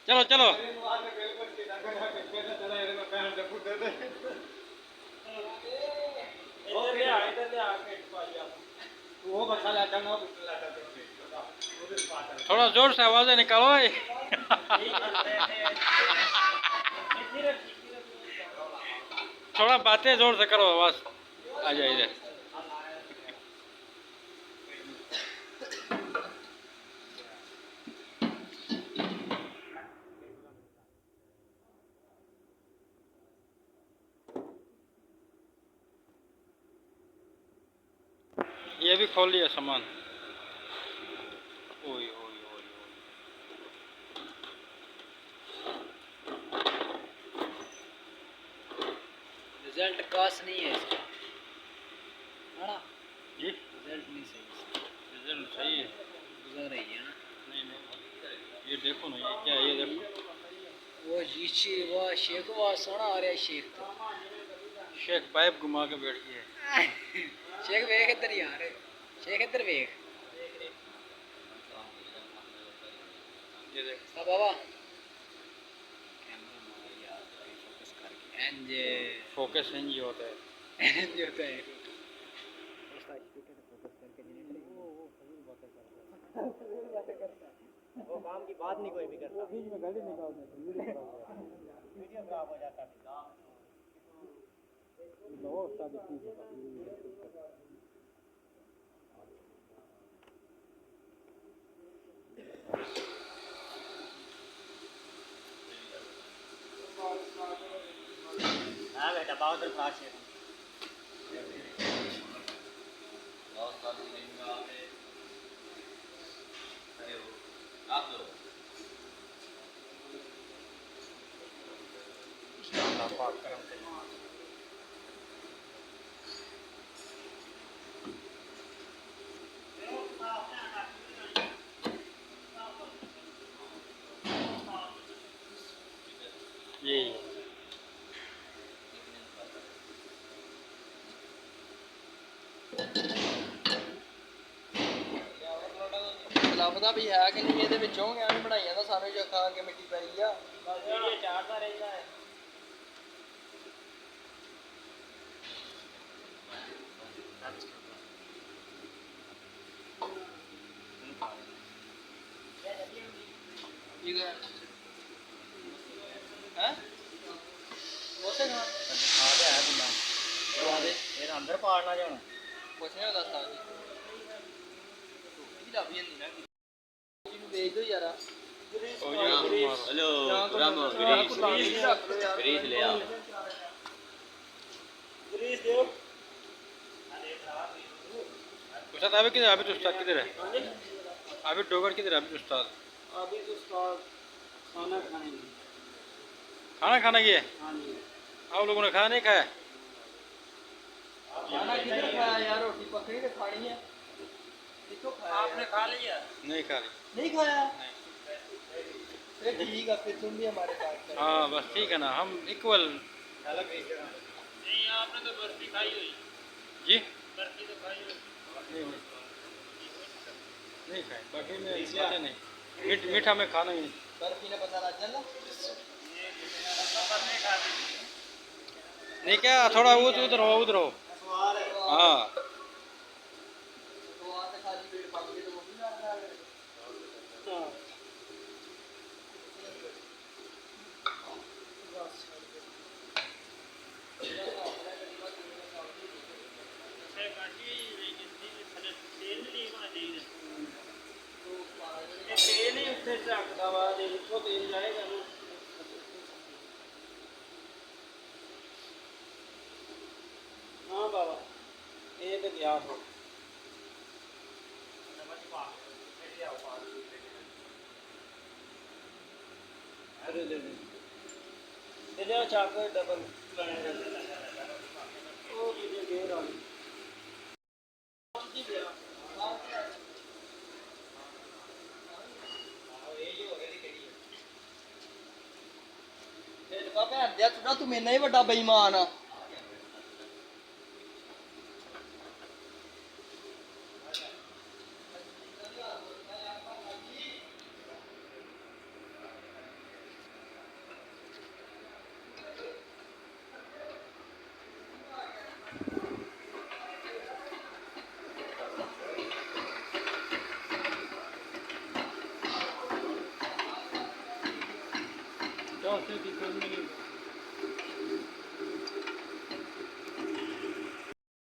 चलो चलो थोड़ा जोर से आवाजें निकालो भाई। थोड़ा बातें जोर से करो, आवाज आ जाए इधर। ये भी खोल लिया सामान। ओए ओए ओए रिजल्ट खास नहीं है इसका, है ना? जी रिजल्ट नहीं सही इसका। रिजल्ट सही है। गुजर रही है ना? नहीं नहीं ये देखो ना, ये क्या है, ये देखो। वो नीचे वाह शेख, वाह सोना आ रहा है शेख तो। शेख पाइप घुमा के बैठ गई है। शेख वेख इधर यार, शेख इधर वेख। ये देखो अब बाबा कैमरा मार यार, फोकस करके एंजे फोकस नहीं होता है। एंजे होता है उसका स्पीकर फोकस करके जनरेटर वो फजूल बातें करता है। वो काम की बात नहीं कोई भी करता, बीच में गाली निकाल देता है, वीडियो खराब हो जाता है। वो उस्ताद ठीक है। हाँ बेटा बहुत पास है। ये लापता भी है कि नहीं, ये ਵਿੱਚੋਂ ਐਵੇਂ ਬਣਾਈਆਂ ਤਾਂ ਸਾਰੇ ਜੋ ਖਾ ਕੇ ਮਿੱਟੀ ਪੈ ਗਈ ਆ। ਇਹ ਚਾੜਦਾ ਰਹਿੰਦਾ ਹੈ। ਠੀਕ ਹੈ ਹੈ ਉਸੇ ਖਾ ਤੇ ਆਇਆ ਬੰਦਾ ਦਵਾ ਦੇ ਇਹ ਅੰਦਰ ਪਾੜਨਾ ਜਾਣਾ ਕੁਛ ਨਹੀਂ ਹੁੰਦਾ ਸਾਹ ਕੀ ਲੱਭ ਜਾਂਦੀ ਨਾ ਇਹਨੂੰ ਵੇਚ ਦੋ ਯਾਰਾ। हेलो रामो ग्रीस ग्रीस ले आओ। उस्ताद आबिद किधर, आबिद उस्ताद किधर है? आबिद डोगर किधर है? आबिद उस्ताद अभी तो खाना खाने खाना खाना की है। हाँ जी आप लोगों ने खाना नहीं खाया? खाना किधर खाया यार, रोटी पकड़ी तो खानी है। किसको खाया? आपने खा लिया? नहीं खा रही। नहीं खाया? नहीं। फिर ठीक है, फिर तुम भी हमारे साथ करो। हाँ बस ठीक है ना, हम इक्वल। नहीं आपने तो बर्फी खाई हुई। जी बर्फी तो खाई हुई। नहीं नहीं खाए, बाकी में खाते नहीं। मीठा में खाना ही नहीं। बर्फी ने पता लग जाना नहीं क्या, थोड़ा उधर हो, उधर हो। हाँ तेल ही उत्थे रखता वा, देखो तेल जाएगा ना। हाँ बाबा ये तो गया हो। अरे ले ले चाकर डबल ओ दीजिए घेर वाली भैन दिया तुड़ा, तू मेरे ही बड़ा बेईमान आ। Bahsettiği